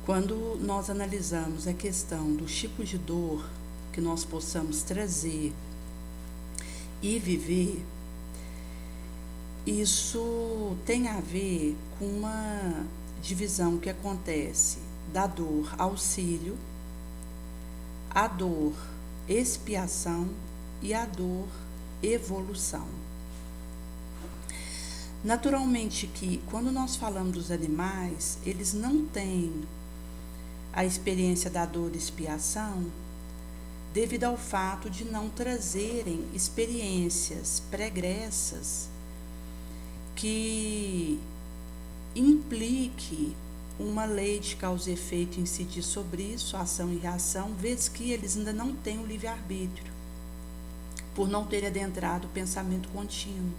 Quando nós analisamos a questão dos tipos de dor que nós possamos trazer e viver, isso tem a ver com uma divisão que acontece da dor auxílio, a dor expiação e a dor evolução. Naturalmente que quando nós falamos dos animais, eles não têm a experiência da dor e expiação devido ao fato de não trazerem experiências pregressas que implique uma lei de causa e efeito incidir sobre isso, ação e reação, vez que eles ainda não têm o livre-arbítrio, por não terem adentrado o pensamento contínuo.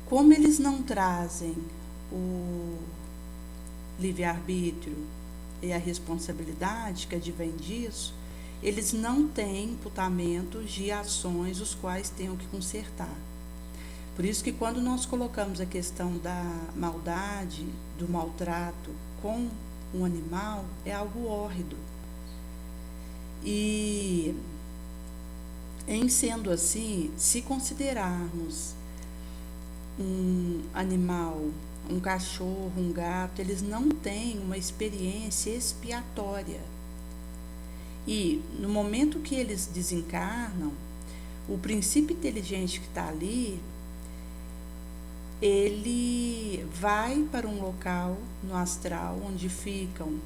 Como eles não trazem o livre-arbítrio e a responsabilidade que advém disso, eles não têm imputamentos de ações os quais tenham que consertar. Por isso que quando nós colocamos a questão da maldade, do maltrato com um animal, é algo hórrido. E, em sendo assim, se considerarmos um animal, um cachorro, um gato, eles não têm uma experiência expiatória. E, no momento que eles desencarnam, o princípio inteligente que está ali, ele vai para um local no astral onde ficam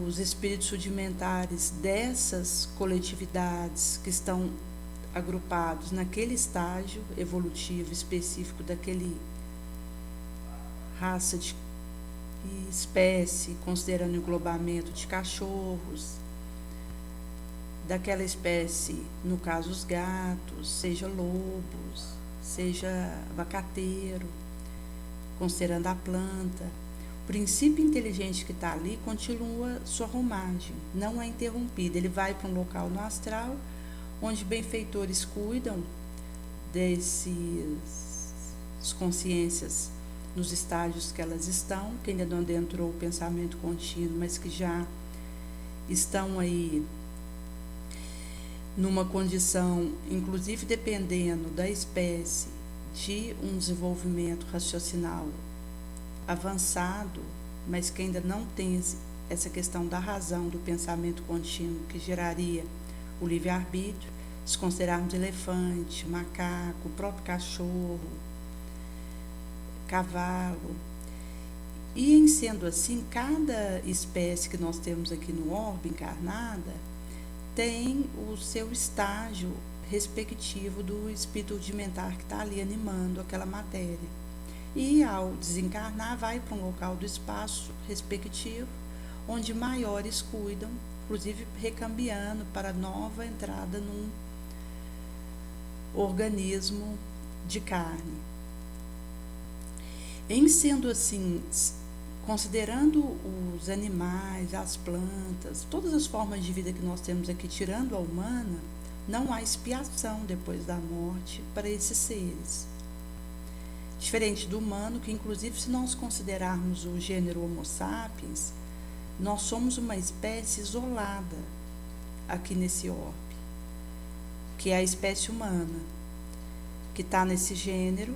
os espíritos rudimentares dessas coletividades que estão agrupados naquele estágio evolutivo específico daquele raça de espécie, considerando o englobamento de cachorros, daquela espécie, no caso os gatos, seja lobos, seja abacateiro, considerando a planta. O princípio inteligente que está ali continua sua romagem, não é interrompido. Ele vai para um local no astral, onde benfeitores cuidam dessas consciências nos estágios que elas estão, que ainda não adentrou o pensamento contínuo, mas que já estão aí numa condição, inclusive dependendo da espécie, de um desenvolvimento raciocinal avançado, mas que ainda não tem essa questão da razão do pensamento contínuo que geraria o livre-arbítrio, se considerarmos elefante, macaco, o próprio cachorro, cavalo. E em sendo assim, cada espécie que nós temos aqui no orbe encarnada tem o seu estágio respectivo do espírito rudimentar que está ali animando aquela matéria. E ao desencarnar, vai para um local do espaço respectivo, onde maiores cuidam, inclusive recambiando para nova entrada num organismo de carne. Em sendo assim, considerando os animais, as plantas, todas as formas de vida que nós temos aqui, tirando a humana, não há expiação depois da morte para esses seres. Diferente do humano, que inclusive se nós considerarmos o gênero Homo sapiens, nós somos uma espécie isolada aqui nesse orbe, que é a espécie humana, que está nesse gênero,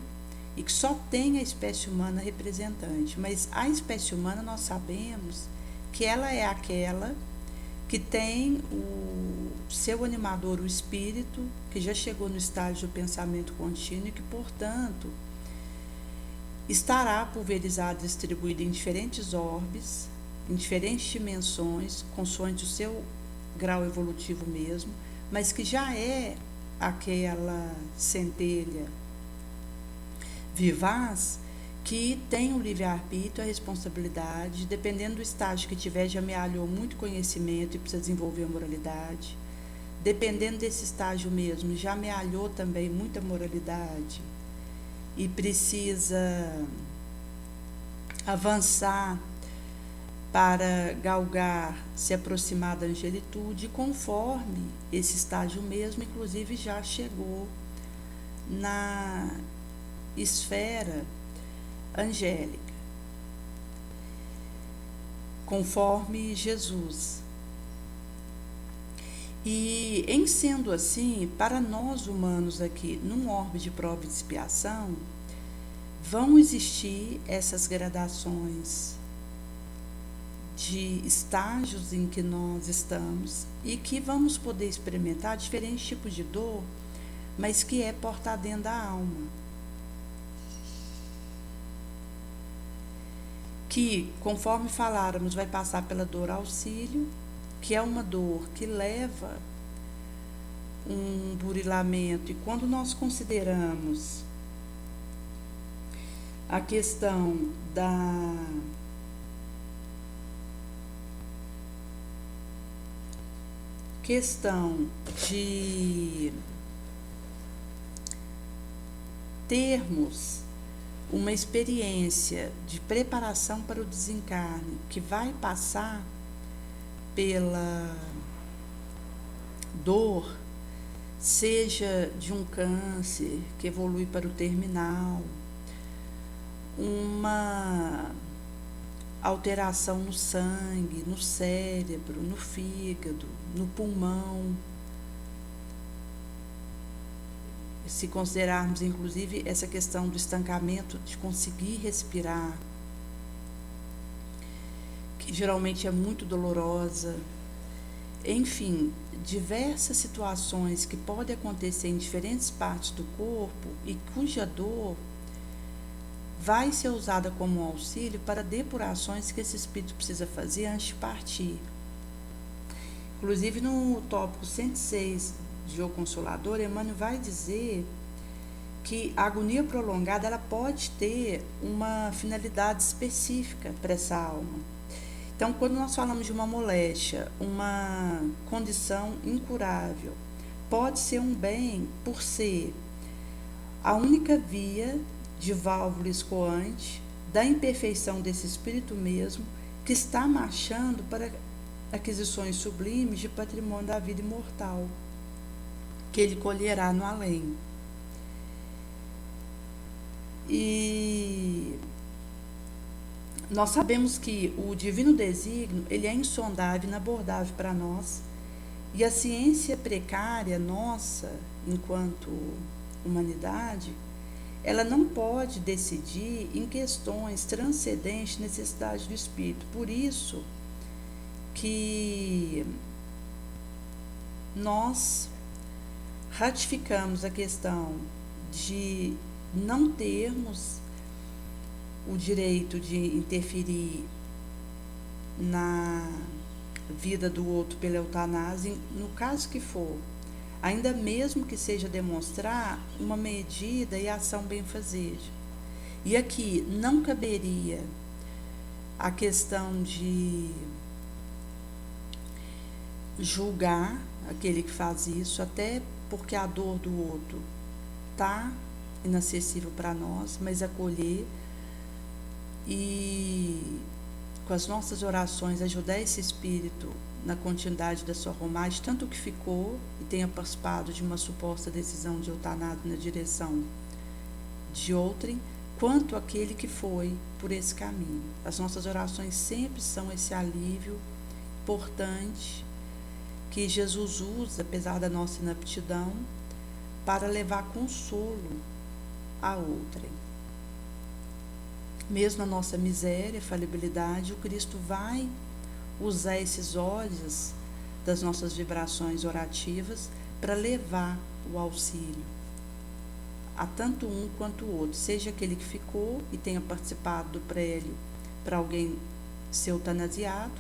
e que só tem a espécie humana representante. Mas a espécie humana nós sabemos que ela é aquela que tem o seu animador, o espírito, que já chegou no estágio do pensamento contínuo e que, portanto, estará pulverizado e distribuído em diferentes orbes, em diferentes dimensões, consoante o seu grau evolutivo mesmo, mas que já é aquela centelha vivaz que tem o livre-arbítrio, a responsabilidade, dependendo do estágio que tiver, já amealhou muito conhecimento e precisa desenvolver a moralidade. Dependendo desse estágio mesmo, já amealhou também muita moralidade e precisa avançar para galgar, se aproximar da angelitude, conforme esse estágio mesmo, inclusive já chegou na esfera angélica. conforme Jesus. E em sendo assim, para nós humanos aqui, num orbe de prova e expiação, vão existir essas gradações de estágios em que nós estamos e que vamos poder experimentar diferentes tipos de dor, mas que é portar dentro da alma. Que, conforme faláramos, vai passar pela dor auxílio, que é uma dor que leva um burilamento, e quando nós consideramos a questão da de termos uma experiência de preparação para o desencarne, que vai passar pela dor, seja de um câncer que evolui para o terminal, uma alteração no sangue, no cérebro, no fígado, no pulmão. Se considerarmos, inclusive, essa questão do estancamento, de conseguir respirar, que geralmente é muito dolorosa. Enfim, diversas situações que podem acontecer em diferentes partes do corpo e cuja dor vai ser usada como auxílio para depurações que esse espírito precisa fazer antes de partir. Inclusive, no tópico 106 de O Consolador, Emmanuel vai dizer que a agonia prolongada ela pode ter uma finalidade específica para essa alma. Então, quando nós falamos de uma moléstia, uma condição incurável, pode ser um bem por ser a única via de válvula escoante da imperfeição desse espírito mesmo, que está marchando para aquisições sublimes de patrimônio da vida imortal, que ele colherá no além. E nós sabemos que o divino desígnio, ele é insondável, inabordável para nós, e a ciência precária nossa, enquanto humanidade, ela não pode decidir em questões transcendentes necessidades do espírito. Por isso que nós ratificamos a questão de não termos o direito de interferir na vida do outro pela eutanásia, no caso que for, ainda mesmo que seja demonstrar uma medida e ação benfazeja. E aqui não caberia a questão de julgar aquele que faz isso, até porque a dor do outro está inacessível para nós, mas acolher e, com as nossas orações, ajudar esse espírito na continuidade da sua romagem, tanto que ficou e tenha participado de uma suposta decisão de eutanásia na direção de outrem, quanto aquele que foi por esse caminho. As nossas orações sempre são esse alívio importante que Jesus usa, apesar da nossa inaptidão, para levar consolo a outrem. Mesmo na nossa miséria, falibilidade, o Cristo vai usar esses olhos das nossas vibrações orativas para levar o auxílio a tanto um quanto o outro, seja aquele que ficou e tenha participado do prélio para alguém ser eutanasiado,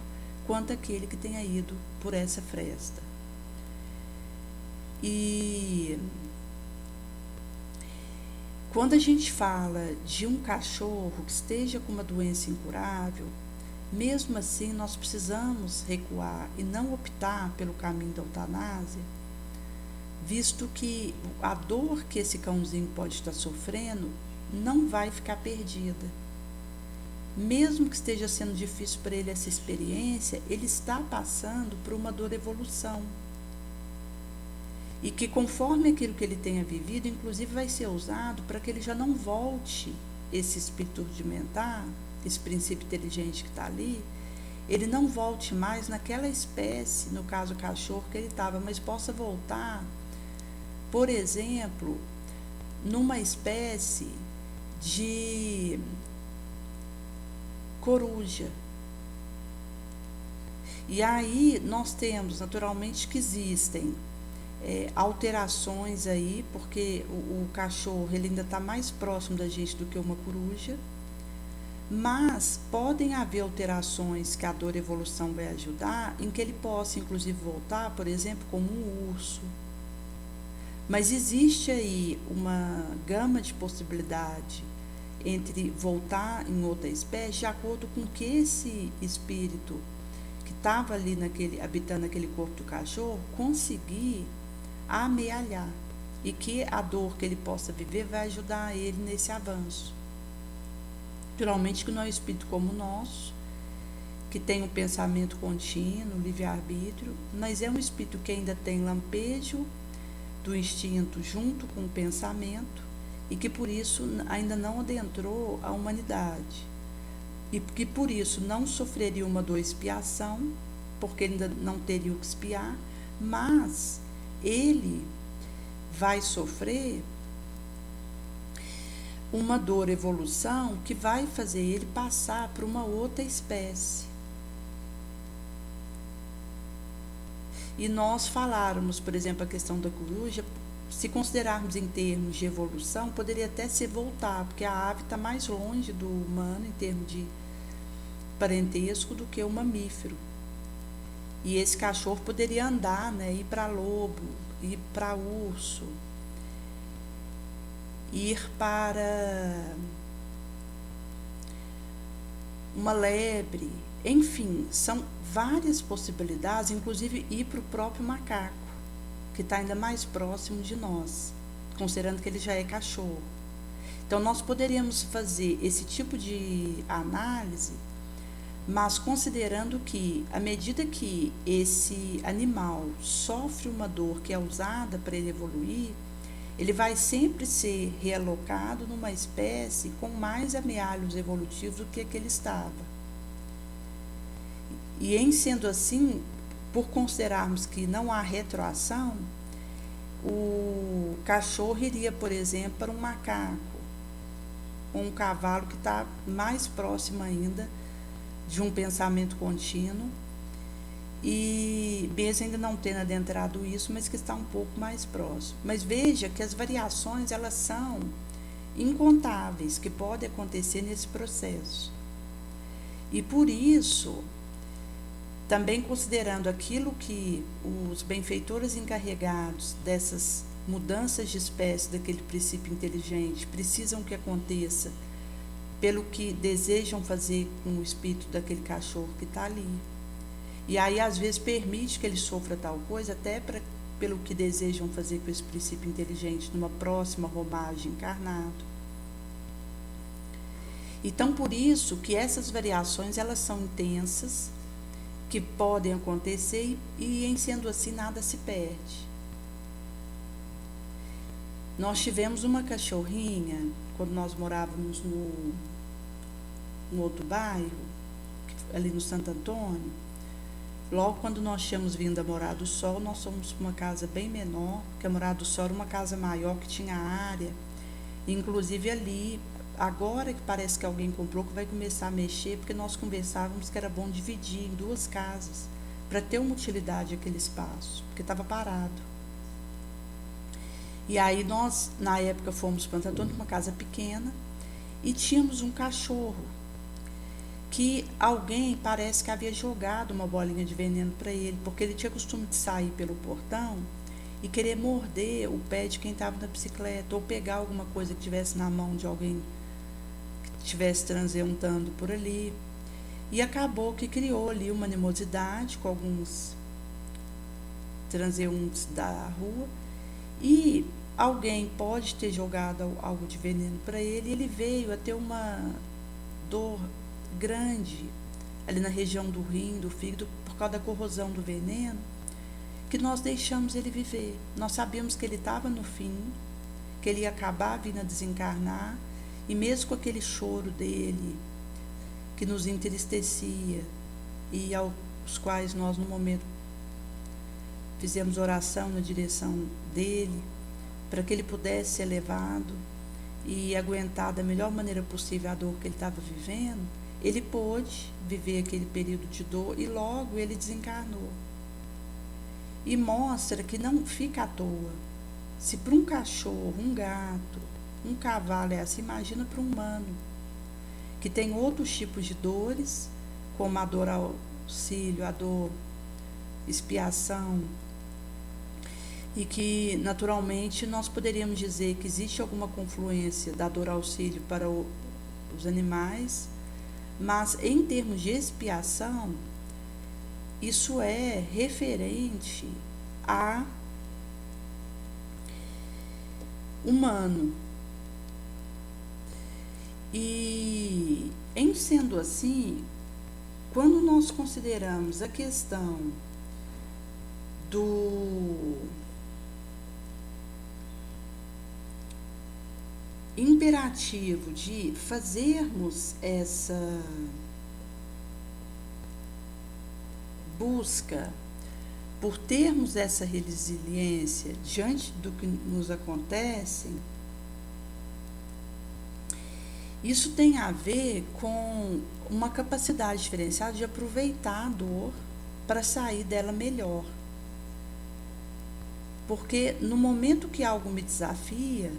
quanto aquele que tenha ido por essa fresta. E quando a gente fala de um cachorro que esteja com uma doença incurável, mesmo assim nós precisamos recuar e não optar pelo caminho da eutanásia, visto que a dor que esse cãozinho pode estar sofrendo não vai ficar perdida. Mesmo que esteja sendo difícil para ele essa experiência, ele está passando por uma dor evolução. E que conforme aquilo que ele tenha vivido, inclusive vai ser usado para que ele já não volte esse espírito rudimentar, esse princípio inteligente que está ali, ele não volte mais naquela espécie, no caso o cachorro que ele estava, mas possa voltar, por exemplo, numa espécie de coruja. E aí nós temos naturalmente que existem alterações aí, porque o cachorro ele ainda está mais próximo da gente do que uma coruja, mas podem haver alterações que a dor evolução vai ajudar, em que ele possa inclusive voltar, por exemplo, como um urso. Mas existe aí uma gama de possibilidade entre voltar em outra espécie, de acordo com que esse espírito que estava ali habitando aquele corpo do cachorro conseguir amealhar, e que a dor que ele possa viver vai ajudar ele nesse avanço. Naturalmente que não é um espírito como o nosso, que tem um pensamento contínuo, livre-arbítrio, mas é um espírito que ainda tem lampejo do instinto junto com o pensamento, e que por isso ainda não adentrou a humanidade, e que por isso não sofreria uma dor expiação, porque ele ainda não teria o que expiar, mas ele vai sofrer uma dor evolução que vai fazer ele passar para uma outra espécie. E nós falarmos, por exemplo, a questão da coruja, se considerarmos em termos de evolução, poderia até ser voltar, porque a ave está mais longe do humano em termos de parentesco do que o mamífero. E esse cachorro poderia andar, né, ir para lobo, ir para urso, ir para uma lebre, enfim, são várias possibilidades, inclusive ir para o próprio macaco, que está ainda mais próximo de nós, considerando que ele já é cachorro. Então, nós poderíamos fazer esse tipo de análise, mas considerando que, à medida que esse animal sofre uma dor que é usada para ele evoluir, ele vai sempre ser realocado numa espécie com mais amealhos evolutivos do que ele estava. E em sendo assim, por considerarmos que não há retroação, o cachorro iria, por exemplo, para um macaco, ou um cavalo que está mais próximo ainda de um pensamento contínuo, e mesmo ainda não tendo adentrado isso, mas que está um pouco mais próximo. Mas veja que as variações, elas são incontáveis, que podem acontecer nesse processo. E por isso, também considerando aquilo que os benfeitores encarregados dessas mudanças de espécie daquele princípio inteligente precisam que aconteça pelo que desejam fazer com o espírito daquele cachorro que está ali. E aí, às vezes, permite que ele sofra tal coisa, até pelo que desejam fazer com esse princípio inteligente numa próxima romagem encarnado. Então, por isso que essas variações, elas são intensas, que podem acontecer e em sendo assim, nada se perde. Nós tivemos uma cachorrinha, quando nós morávamos no outro bairro, ali no Santo Antônio. Logo quando nós tínhamos vindo a Morada do Sol, nós fomos para uma casa bem menor, porque a Morada do Sol era uma casa maior, que tinha área, inclusive ali, agora que parece que alguém comprou, que vai começar a mexer, porque nós conversávamos que era bom dividir em 2 casas, para ter uma utilidade aquele espaço, porque estava parado. E aí nós, na época, fomos para Santo Antônio, uma casa pequena, e tínhamos um cachorro, que alguém parece que havia jogado uma bolinha de veneno para ele, porque ele tinha costume de sair pelo portão e querer morder o pé de quem estava na bicicleta, ou pegar alguma coisa que tivesse na mão de alguém que estivesse transeuntando por ali. E acabou que criou ali uma animosidade com alguns transeuntes da rua, e alguém pode ter jogado algo de veneno para ele, e ele veio a ter uma dor grande ali na região do rim, do fígado, por causa da corrosão do veneno, que nós deixamos ele viver. Nós sabíamos que ele estava no fim, que ele ia acabar vindo a desencarnar, e mesmo com aquele choro dele, que nos entristecia, e aos quais nós, no momento, fizemos oração na direção dele, para que ele pudesse ser levado e aguentar da melhor maneira possível a dor que ele estava vivendo, ele pôde viver aquele período de dor e logo ele desencarnou. E mostra que não fica à toa. Se para um cachorro, um gato, um cavalo é assim, imagina para um humano, que tem outros tipos de dores, como a dor auxílio, a dor expiação, e que naturalmente nós poderíamos dizer que existe alguma confluência da dor auxílio para os animais, mas em termos de expiação, isso é referente a humano. E em sendo assim, quando nós consideramos a questão do imperativo de fazermos essa busca por termos essa resiliência diante do que nos acontece, isso tem a ver com uma capacidade diferenciada de aproveitar a dor para sair dela melhor. Porque no momento que algo me desafia,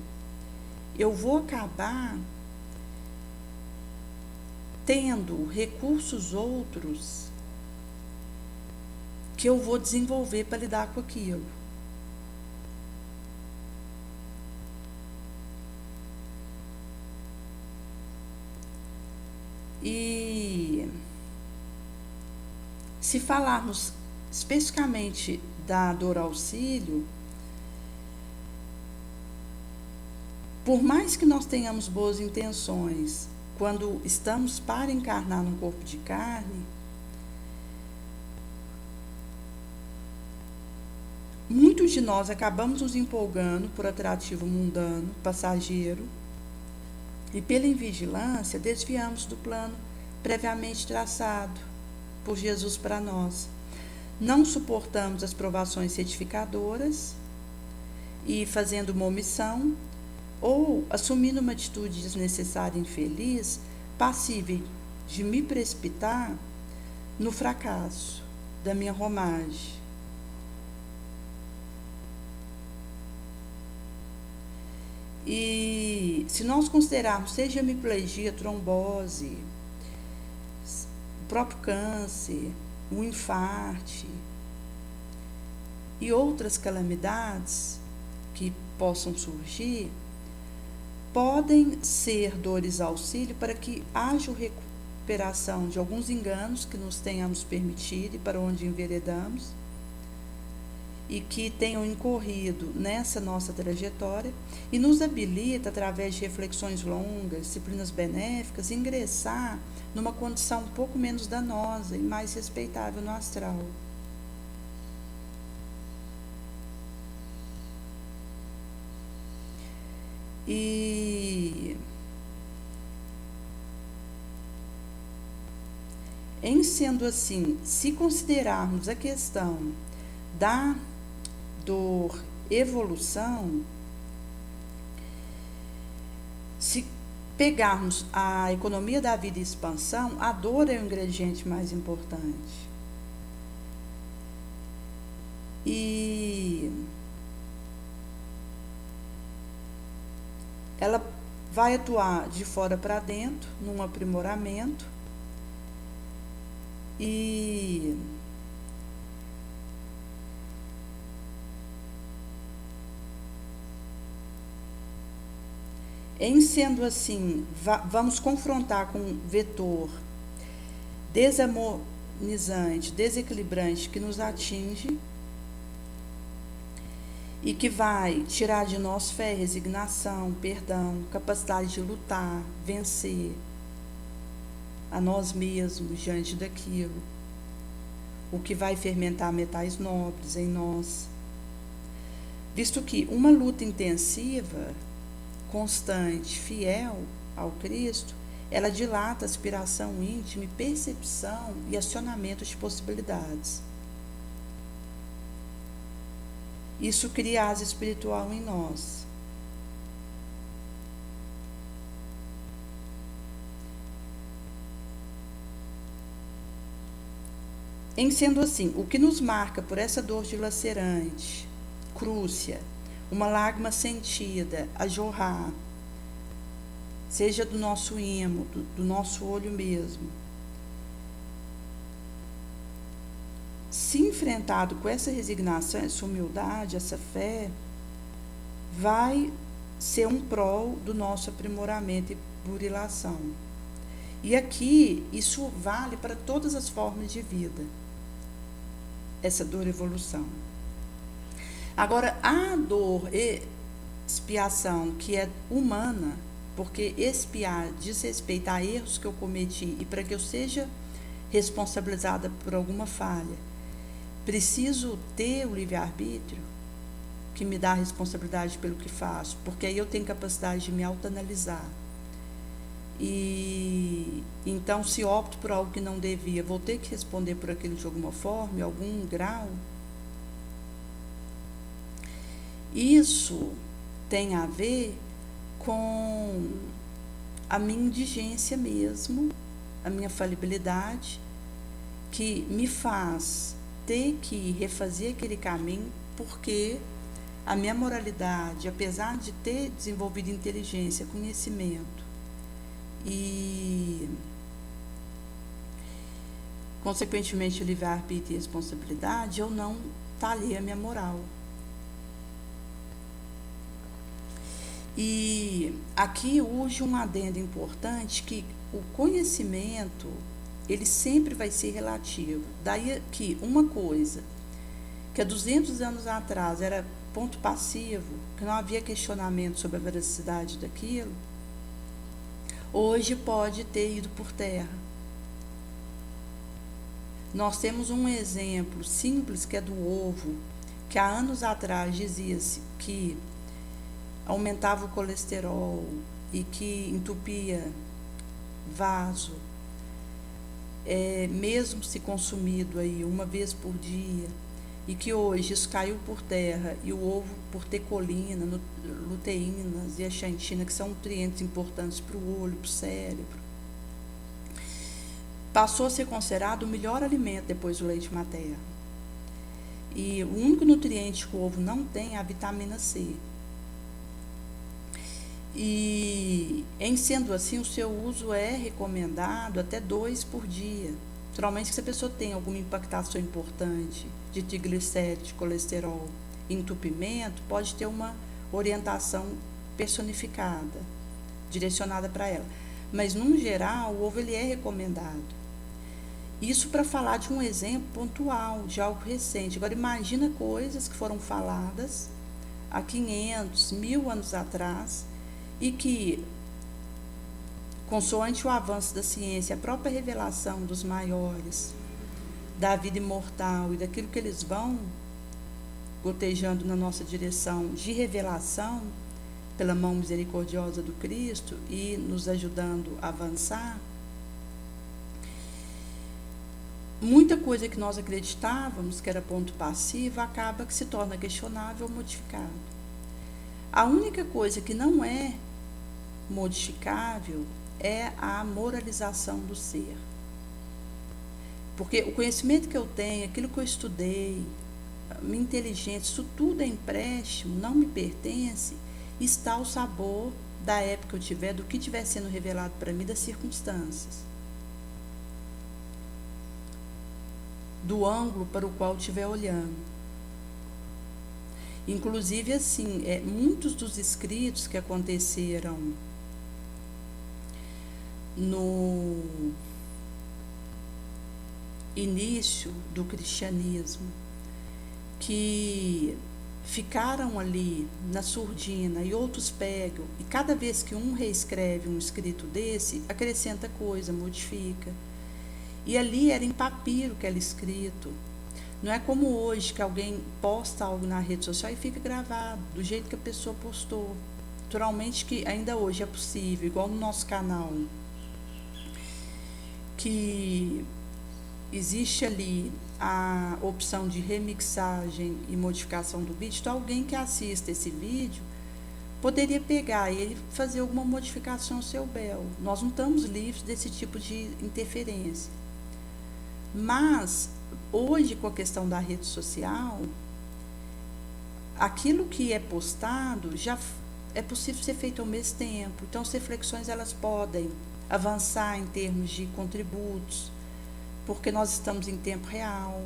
eu vou acabar tendo recursos outros que eu vou desenvolver para lidar com aquilo. E se falarmos especificamente da dor auxílio, por mais que nós tenhamos boas intenções, quando estamos para encarnar num corpo de carne, muitos de nós acabamos nos empolgando por atrativo mundano, passageiro, e pela invigilância desviamos do plano previamente traçado por Jesus para nós. Não suportamos as provações certificadoras e, fazendo uma omissão, ou assumindo uma atitude desnecessária e infeliz, passível de me precipitar no fracasso da minha romagem. E se nós considerarmos, seja hemiplegia, trombose, o próprio câncer, o infarte e outras calamidades que possam surgir, podem ser dores auxílio para que haja recuperação de alguns enganos que nos tenhamos permitido e para onde enveredamos e que tenham incorrido nessa nossa trajetória e nos habilita, através de reflexões longas, disciplinas benéficas, ingressar numa condição um pouco menos danosa e mais respeitável no astral. E em sendo assim, se considerarmos a questão da dor evolução, se pegarmos a economia da vida e expansão, a dor é o ingrediente mais importante. E ela vai atuar de fora para dentro, num aprimoramento, e em sendo assim, vamos confrontar com um vetor desarmonizante, desequilibrante que nos atinge e que vai tirar de nós fé, resignação, perdão, capacidade de lutar, vencer a nós mesmos diante daquilo, o que vai fermentar metais nobres em nós. Visto que uma luta intensiva, constante, fiel ao Cristo, ela dilata a aspiração íntima e percepção e acionamento de possibilidades. Isso cria asa espiritual em nós. Em sendo assim, o que nos marca por essa dor dilacerante, crúcia, uma lágrima sentida a jorrar, seja do nosso imo, do nosso olho mesmo, se enfrentado com essa resignação, essa humildade, essa fé, vai ser um prol do nosso aprimoramento e burilação. E aqui, isso vale para todas as formas de vida, essa dor evolução. Agora, a dor expiação, que é humana, porque expiar diz respeito a erros que eu cometi e para que eu seja responsabilizada por alguma falha, preciso ter o livre-arbítrio que me dá a responsabilidade pelo que faço, porque aí eu tenho capacidade de me autoanalisar. E então, se opto por algo que não devia, vou ter que responder por aquilo de alguma forma, em algum grau. Isso tem a ver com a minha indigência mesmo, a minha falibilidade, que me faz ter que refazer aquele caminho, porque a minha moralidade, apesar de ter desenvolvido inteligência, conhecimento e, consequentemente, o livre-arbítrio e responsabilidade, eu não talhei a minha moral. E aqui urge um adendo importante, que o conhecimento, ele sempre vai ser relativo. Daí que uma coisa que há 200 anos atrás era ponto passivo, que não havia questionamento sobre a veracidade daquilo, hoje pode ter ido por terra. Nós temos um exemplo simples, que é do ovo, que há anos atrás dizia-se que aumentava o colesterol e que entupia vaso, mesmo se consumido aí uma vez por dia, e que hoje isso caiu por terra, e o ovo, por ter colina, luteínas e a xantina, que são nutrientes importantes para o olho, para o cérebro, passou a ser considerado o melhor alimento depois do leite materno. E o único nutriente que o ovo não tem é a vitamina C. E, em sendo assim, o seu uso é recomendado até 2 por dia. Naturalmente, se a pessoa tem alguma impactação importante de triglicéridos, de colesterol, entupimento, pode ter uma orientação personificada, direcionada para ela. Mas, no geral, o ovo ele é recomendado. Isso para falar de um exemplo pontual, de algo recente. Agora, imagina coisas que foram faladas há 500, 1000 anos atrás, e que, consoante o avanço da ciência, a própria revelação dos maiores, da vida imortal e daquilo que eles vão gotejando na nossa direção de revelação, pela mão misericordiosa do Cristo e nos ajudando a avançar, muita coisa que nós acreditávamos que era ponto passivo acaba que se torna questionável ou modificado. A única coisa que não é modificável é a moralização do ser. Porque o conhecimento que eu tenho, aquilo que eu estudei, a minha inteligência, isso tudo é empréstimo, não me pertence, está ao sabor da época que eu tiver, do que estiver sendo revelado para mim, das circunstâncias, do ângulo para o qual eu estiver olhando. Inclusive, assim, muitos dos escritos que aconteceram no início do cristianismo, que ficaram ali na surdina e outros pegam, e cada vez que um reescreve um escrito desse, acrescenta coisa, modifica. E ali era em papiro que era escrito. Não é como hoje, que alguém posta algo na rede social e fica gravado, do jeito que a pessoa postou. Naturalmente que ainda hoje é possível, igual no nosso canal, que existe ali a opção de remixagem e modificação do vídeo, então alguém que assista esse vídeo poderia pegar ele e fazer alguma modificação ao seu bel. Nós não estamos livres desse tipo de interferência. Mas, hoje, com a questão da rede social, aquilo que é postado já é possível ser feito ao mesmo tempo. Então, as reflexões elas podem avançar em termos de contributos, porque nós estamos em tempo real.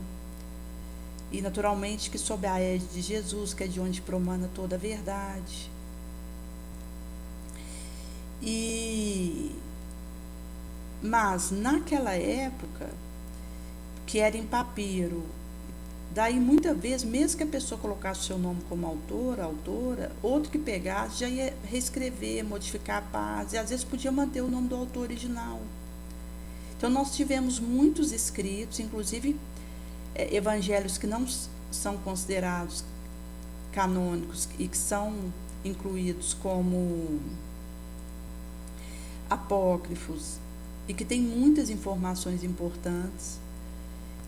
E, naturalmente, que sob a égide de Jesus, que é de onde promana toda a verdade. Mas, naquela época, que era em papiro, daí muitas vezes, mesmo que a pessoa colocasse o seu nome como autora, outro que pegasse já ia reescrever, modificar a paz, e às vezes podia manter o nome do autor original. Então nós tivemos muitos escritos, inclusive evangelhos que não são considerados canônicos e que são incluídos como apócrifos e que tem muitas informações importantes.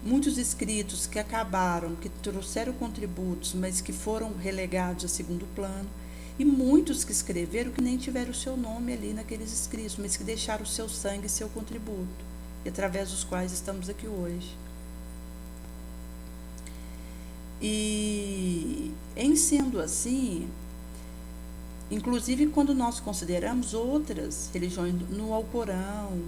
Muitos escritos que acabaram, que trouxeram contributos, mas que foram relegados a segundo plano, e muitos que escreveram que nem tiveram o seu nome ali naqueles escritos, mas que deixaram o seu sangue e seu contributo, e através dos quais estamos aqui hoje. E, em sendo assim, inclusive quando nós consideramos outras religiões, no Alcorão,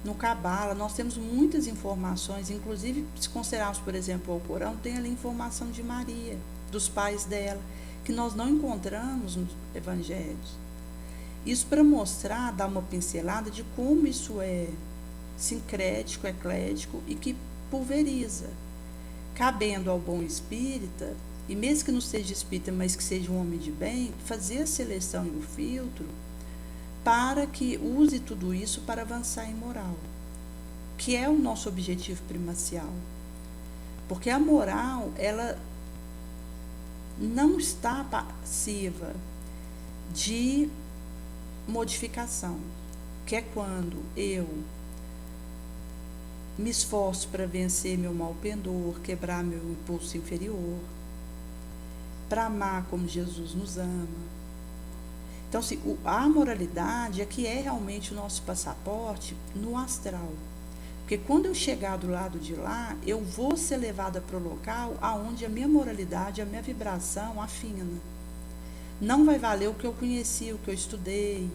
no Cabala, nós temos muitas informações, inclusive se considerarmos, por exemplo, o Alcorão, tem ali informação de Maria, dos pais dela, que nós não encontramos nos evangelhos. Isso para mostrar, dar uma pincelada de como isso é sincrético, eclético e que pulveriza, cabendo ao bom espírita, e mesmo que não seja espírita, mas que seja um homem de bem, fazer a seleção e o filtro para que use tudo isso para avançar em moral, que é o nosso objetivo primacial. Porque a moral, ela não está passiva de modificação, que é quando eu me esforço para vencer meu mal pendor, quebrar meu impulso inferior, para amar como Jesus nos ama. Então, assim, a moralidade é que é realmente o nosso passaporte no astral. Porque quando eu chegar do lado de lá, eu vou ser levada para o local aonde a minha moralidade, a minha vibração afina. Não vai valer o que eu conheci, o que eu estudei,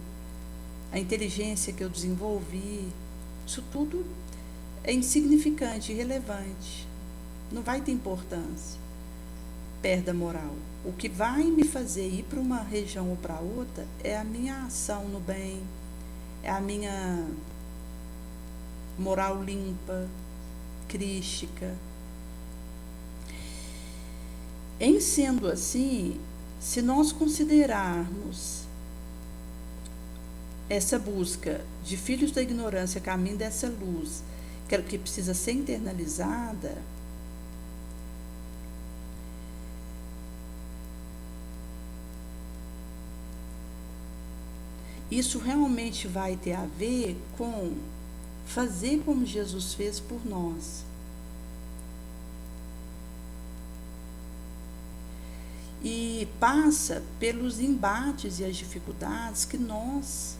a inteligência que eu desenvolvi. Isso tudo é insignificante, irrelevante. Não vai ter importância perto da moral. O que vai me fazer ir para uma região ou para outra é a minha ação no bem, é a minha moral limpa, crística. Em sendo assim, se nós considerarmos essa busca de filhos da ignorância, caminho dessa luz, que precisa ser internalizada, isso realmente vai ter a ver com fazer como Jesus fez por nós. E passa pelos embates e as dificuldades que nós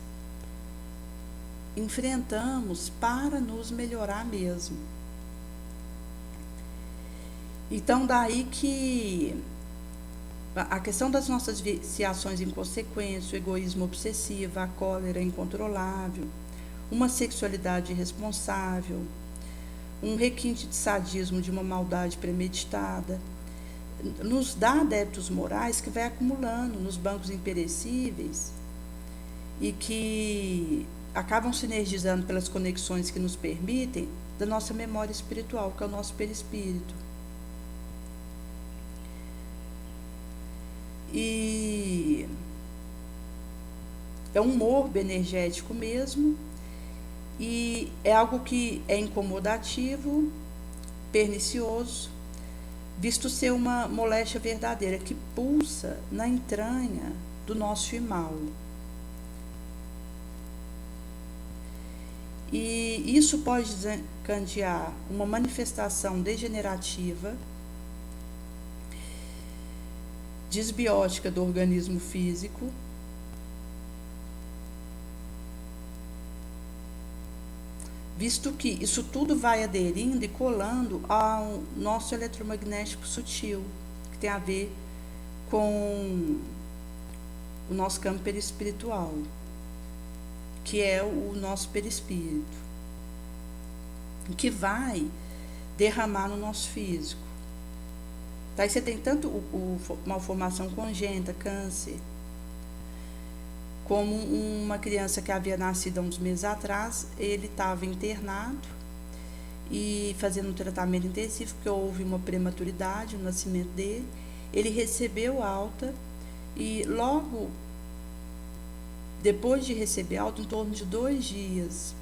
enfrentamos para nos melhorar mesmo. Então, daí que a questão das nossas viciações inconsequentes, o egoísmo obsessivo, a cólera incontrolável, uma sexualidade irresponsável, um requinte de sadismo, de uma maldade premeditada, nos dá débitos morais que vai acumulando nos bancos imperecíveis e que acabam sinergizando pelas conexões que nos permitem da nossa memória espiritual, que é o nosso perispírito. E é um morbo energético mesmo, e é algo que é incomodativo, pernicioso, visto ser uma moléstia verdadeira que pulsa na entranha do nosso mal. E isso pode desencadear uma manifestação degenerativa, desbiótica do organismo físico, visto que isso tudo vai aderindo e colando ao nosso eletromagnético sutil, que tem a ver com o nosso campo perispiritual, que é o nosso perispírito, que vai derramar no nosso físico. Daí você tem tanto malformação congênita, câncer, como uma criança que havia nascido há uns meses atrás, ele estava internado e fazendo um tratamento intensivo, porque houve uma prematuridade no nascimento dele. Ele recebeu alta e logo depois de receber alta, em torno de 2 dias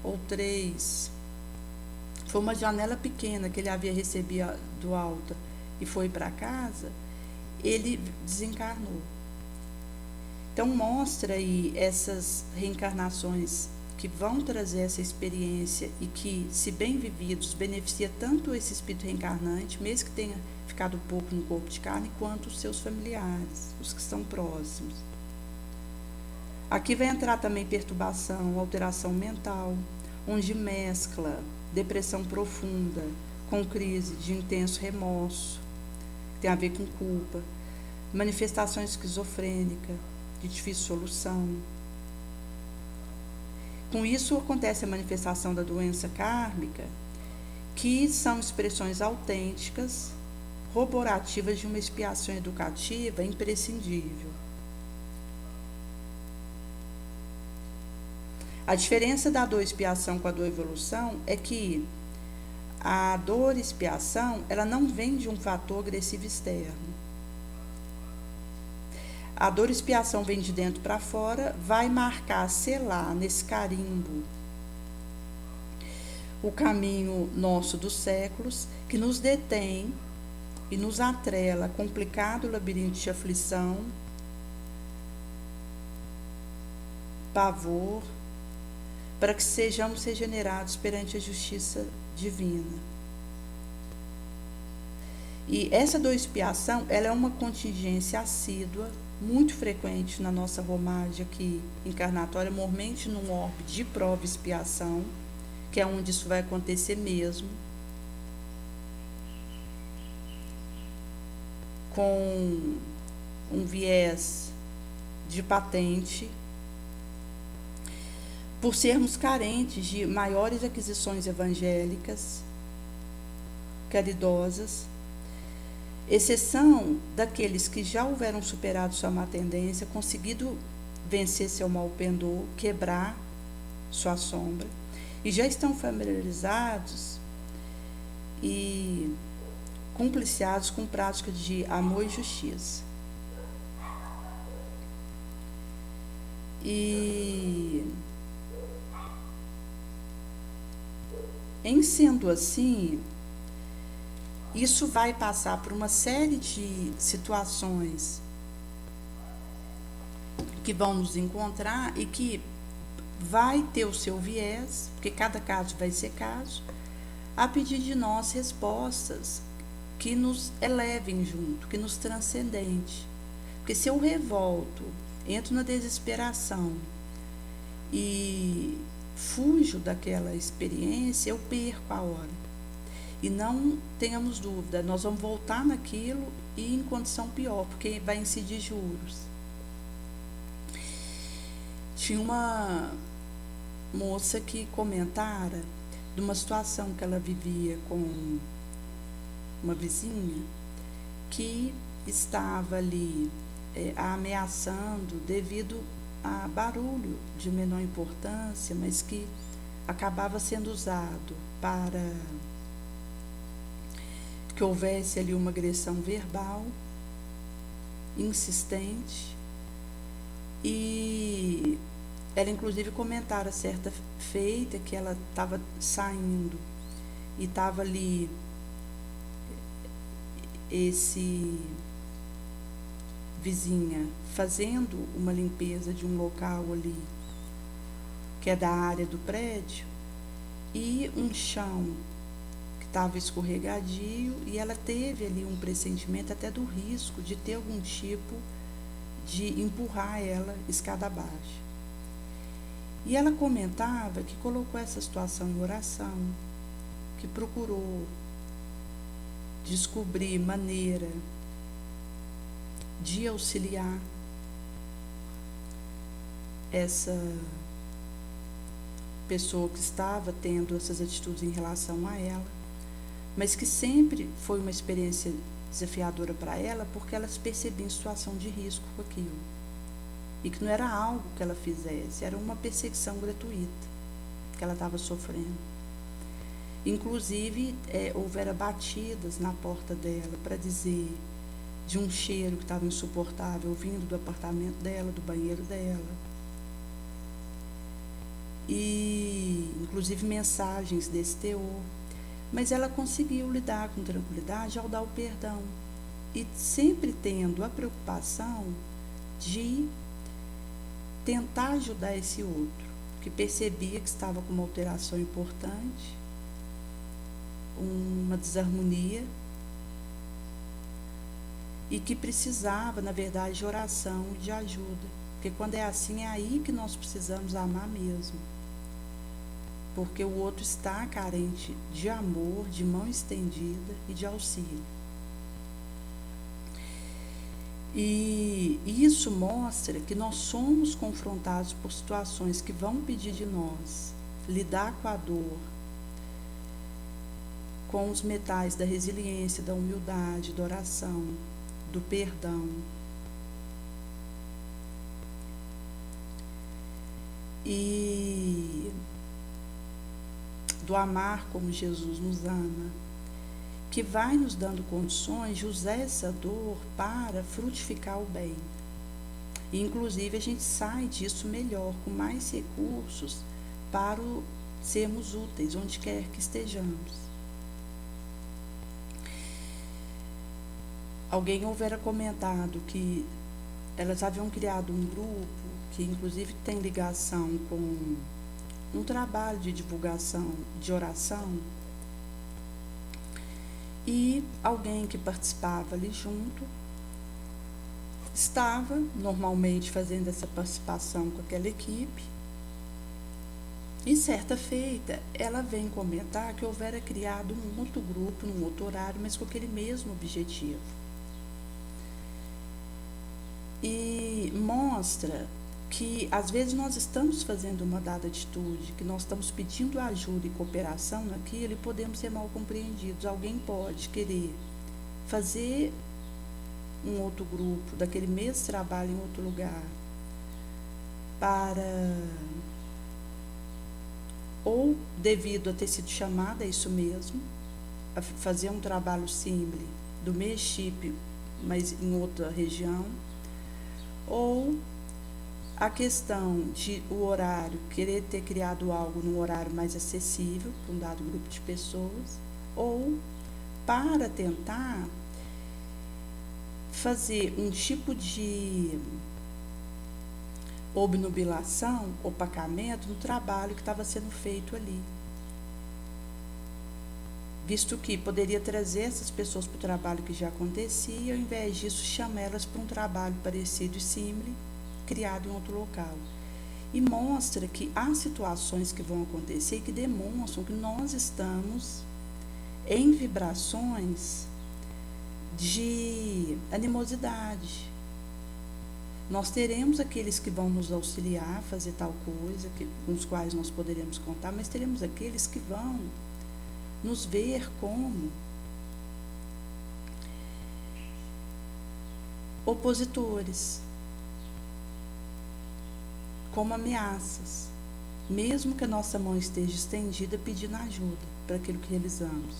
ou 3, foi uma janela pequena que ele havia recebido alta e foi para casa, ele desencarnou. Então mostra aí essas reencarnações que vão trazer essa experiência e que, se bem vividos, beneficia tanto esse espírito reencarnante, mesmo que tenha ficado pouco no corpo de carne, quanto os seus familiares, os que estão próximos. Aqui vai entrar também perturbação, alteração mental, onde mescla depressão profunda com crise de intenso remorso, que tem a ver com culpa, manifestação esquizofrênica, de difícil solução. Com isso acontece a manifestação da doença kármica, que são expressões autênticas, roborativas de uma expiação educativa imprescindível. A diferença da dor expiação com a dor evolução é que a dor expiação, ela não vem de um fator agressivo externo. A dor expiação vem de dentro para fora, vai marcar, selar nesse carimbo o caminho nosso dos séculos, que nos detém e nos atrela a complicado labirinto de aflição, pavor, para que sejamos regenerados perante a justiça divina. E essa dor expiação, ela é uma contingência assídua, muito frequente na nossa romagem aqui encarnatória, mormente num orbe de prova e expiação, que é onde isso vai acontecer mesmo, com um viés de patente, por sermos carentes de maiores aquisições evangélicas, caridosas, exceção daqueles que já houveram superado sua má tendência, conseguido vencer seu mau pendor, quebrar sua sombra, e já estão familiarizados e compliciados com prática de amor e justiça. E, em sendo assim, isso vai passar por uma série de situações que vão nos encontrar e que vai ter o seu viés, porque cada caso vai ser caso, a pedir de nós respostas que nos elevem junto, que nos transcendente. Porque se eu revolto, entro na desesperação e fujo daquela experiência, eu perco a hora. E não tenhamos dúvida, nós vamos voltar naquilo e em condição pior, porque vai incidir juros. Tinha uma moça que comentara de uma situação que ela vivia com uma vizinha que estava ali a ameaçando devido a barulho de menor importância, mas que acabava sendo usado para que houvesse ali uma agressão verbal insistente. E ela inclusive comentara certa feita que ela estava saindo e estava ali esse vizinha fazendo uma limpeza de um local ali que é da área do prédio, e um chão que estava escorregadio, e ela teve ali um pressentimento até do risco de ter algum tipo de empurrar ela escada abaixo. E ela comentava que colocou essa situação em oração, que procurou descobrir maneira de auxiliar essa pessoa que estava tendo essas atitudes em relação a ela, mas que sempre foi uma experiência desafiadora para ela, porque ela se percebia em situação de risco com aquilo, e que não era algo que ela fizesse, era uma perseguição gratuita que ela estava sofrendo. Inclusive, houveram batidas na porta dela para dizer de um cheiro que estava insuportável vindo do apartamento dela, do banheiro dela. E inclusive mensagens desse teor. Mas ela conseguiu lidar com tranquilidade ao dar o perdão. E sempre tendo a preocupação de tentar ajudar esse outro, que percebia que estava com uma alteração importante, uma desarmonia, e que precisava, na verdade, de oração e de ajuda. Porque quando é assim, é aí que nós precisamos amar mesmo. Porque o outro está carente de amor, de mão estendida e de auxílio. E isso mostra que nós somos confrontados por situações que vão pedir de nós lidar com a dor, com os metais da resiliência, da humildade, da oração, do perdão. E do amar como Jesus nos ama, que vai nos dando condições de usar essa dor para frutificar o bem. E, inclusive, a gente sai disso melhor, com mais recursos para sermos úteis, onde quer que estejamos. Alguém houvera comentado que elas haviam criado um grupo que, inclusive, tem ligação com um trabalho de divulgação de oração, e alguém que participava ali junto estava normalmente fazendo essa participação com aquela equipe, e certa feita ela vem comentar que houvera criado um outro grupo, num outro horário, mas com aquele mesmo objetivo. E mostra que às vezes nós estamos fazendo uma dada atitude, que nós estamos pedindo ajuda e cooperação naquilo e podemos ser mal compreendidos. Alguém pode querer fazer um outro grupo daquele mesmo trabalho em outro lugar para, ou devido a ter sido chamada a isso mesmo, a fazer um trabalho simples do mesmo chip, mas em outra região, ou a questão de o horário, querer ter criado algo num horário mais acessível para um dado grupo de pessoas, ou para tentar fazer um tipo de obnubilação, opacamento no trabalho que estava sendo feito ali. Visto que poderia trazer essas pessoas para o trabalho que já acontecia, e ao invés disso chama elas para um trabalho parecido e similar, criado em outro local. E mostra que há situações que vão acontecer que demonstram que nós estamos em vibrações de animosidade. Nós teremos aqueles que vão nos auxiliar a fazer tal coisa, com os quais nós poderemos contar, mas teremos aqueles que vão nos ver como opositores, como ameaças, mesmo que a nossa mão esteja estendida pedindo ajuda para aquilo que realizamos.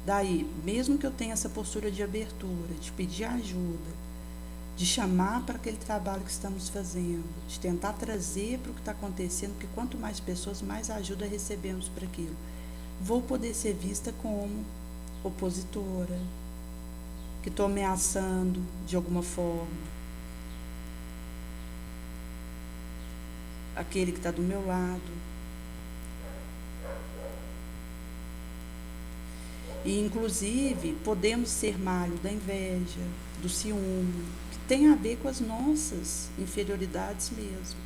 Daí, mesmo que eu tenha essa postura de abertura, de pedir ajuda, de chamar para aquele trabalho que estamos fazendo, de tentar trazer para o que está acontecendo, porque quanto mais pessoas, mais ajuda recebemos para aquilo, vou poder ser vista como opositora, que estou ameaçando de alguma forma. aquele que está do meu lado. E, inclusive, podemos ser malho da inveja, do ciúme, que tem a ver com as nossas inferioridades mesmo,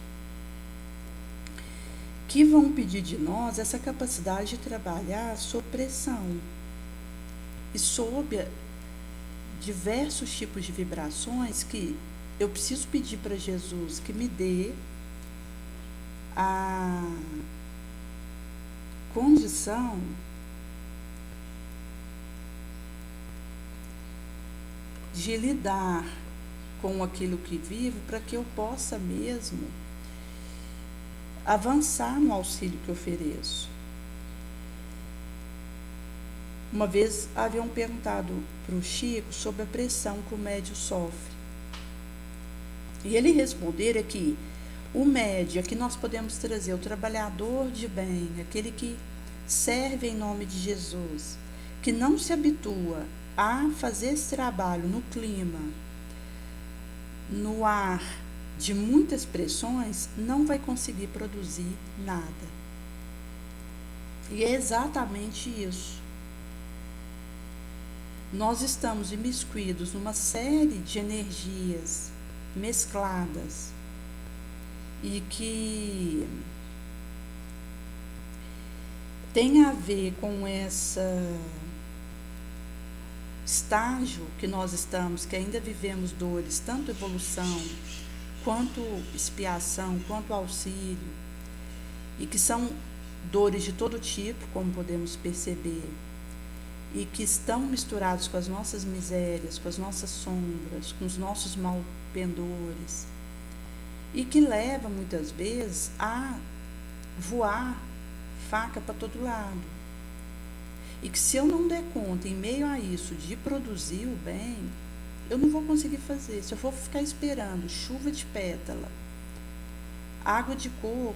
que vão pedir de nós essa capacidade de trabalhar sob pressão e sob diversos tipos de vibrações que eu preciso pedir para Jesus que me dê a condição de lidar com aquilo que vivo para que eu possa mesmo avançar no auxílio que ofereço. Uma vez haviam perguntado para o Chico sobre a pressão que o médium sofre. E ele responder que o médium, que nós podemos trazer, o trabalhador de bem, aquele que serve em nome de Jesus, que não se habitua a fazer esse trabalho no clima, no ar de muitas pressões, não vai conseguir produzir nada. E é exatamente isso. Nós estamos imiscuídos numa série de energias mescladas e que tem a ver com esse estágio que nós estamos, que ainda vivemos dores, tanto evolução, quanto expiação, quanto auxílio, e que são dores de todo tipo, como podemos perceber, e que estão misturados com as nossas misérias, com as nossas sombras, com os nossos malpendores, e que leva muitas vezes a voar faca para todo lado. E que se eu não der conta, em meio a isso, de produzir o bem, eu não vou conseguir fazer. Se eu for ficar esperando chuva de pétala, água de coco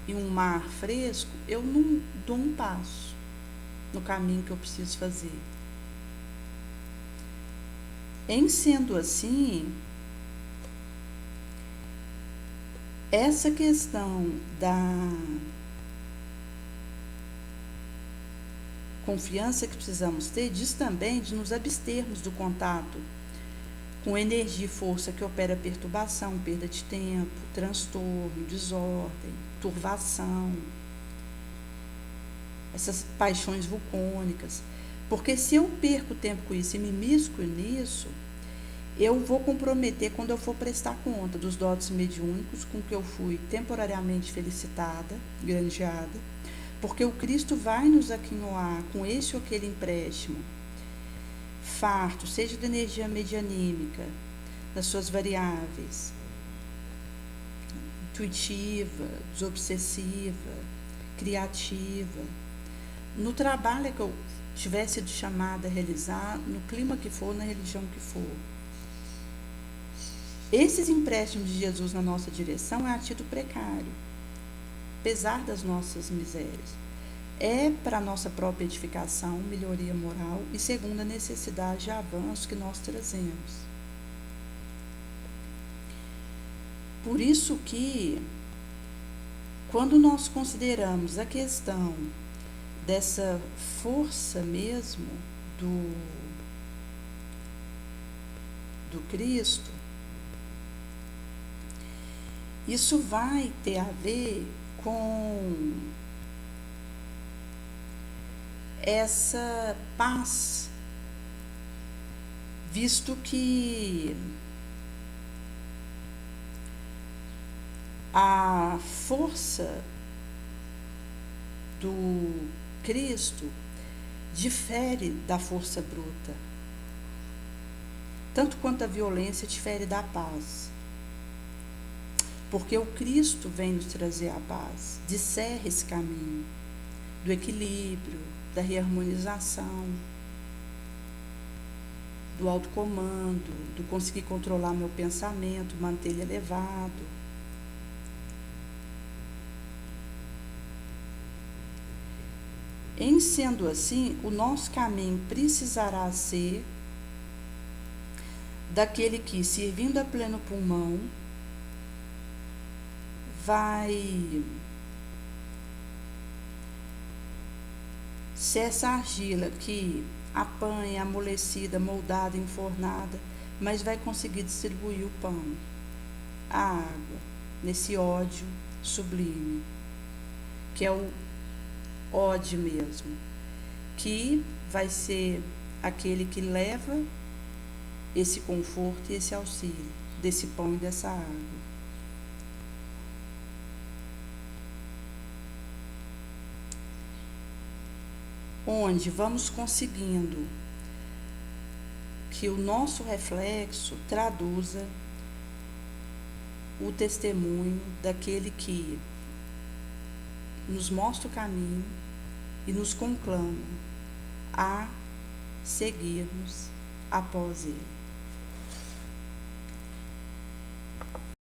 e um mar fresco, eu não dou um passo no caminho que eu preciso fazer. Em sendo assim, essa questão da confiança que precisamos ter diz também de nos abstermos do contato com energia e força que opera perturbação, perda de tempo, transtorno, desordem, turvação, essas paixões vulcânicas. Porque se eu perco tempo com isso e me misco nisso, eu vou comprometer quando eu for prestar conta dos dotes mediúnicos com que eu fui temporariamente felicitada, granjeada, porque o Cristo vai nos aquinhoar com esse ou aquele empréstimo farto, seja da energia medianímica, das suas variáveis, intuitiva, desobsessiva, criativa, no trabalho que eu tiver sido chamada a realizar, no clima que for, na religião que for. Esses empréstimos de Jesus na nossa direção é a título precário, apesar das nossas misérias. É para a nossa própria edificação, melhoria moral e segundo a necessidade de avanço que nós trazemos. Por isso que, quando nós consideramos a questão dessa força mesmo do Cristo, isso vai ter a ver com essa paz, visto que a força do Cristo difere da força bruta, tanto quanto a violência difere da paz. Porque o Cristo vem nos trazer a paz, discerra esse caminho do equilíbrio, da reharmonização, do autocomando, do conseguir controlar meu pensamento, manter ele elevado. Em sendo assim, o nosso caminho precisará ser daquele que, servindo a pleno pulmão, vai ser essa argila que apanha, amolecida, moldada, enfornada, mas vai conseguir distribuir o pão, a água, nesse ódio sublime, que é o ódio mesmo, que vai ser aquele que leva esse conforto e esse auxílio desse pão e dessa água. Onde vamos conseguindo que o nosso reflexo traduza o testemunho daquele que nos mostra o caminho e nos conclama a seguirmos após ele.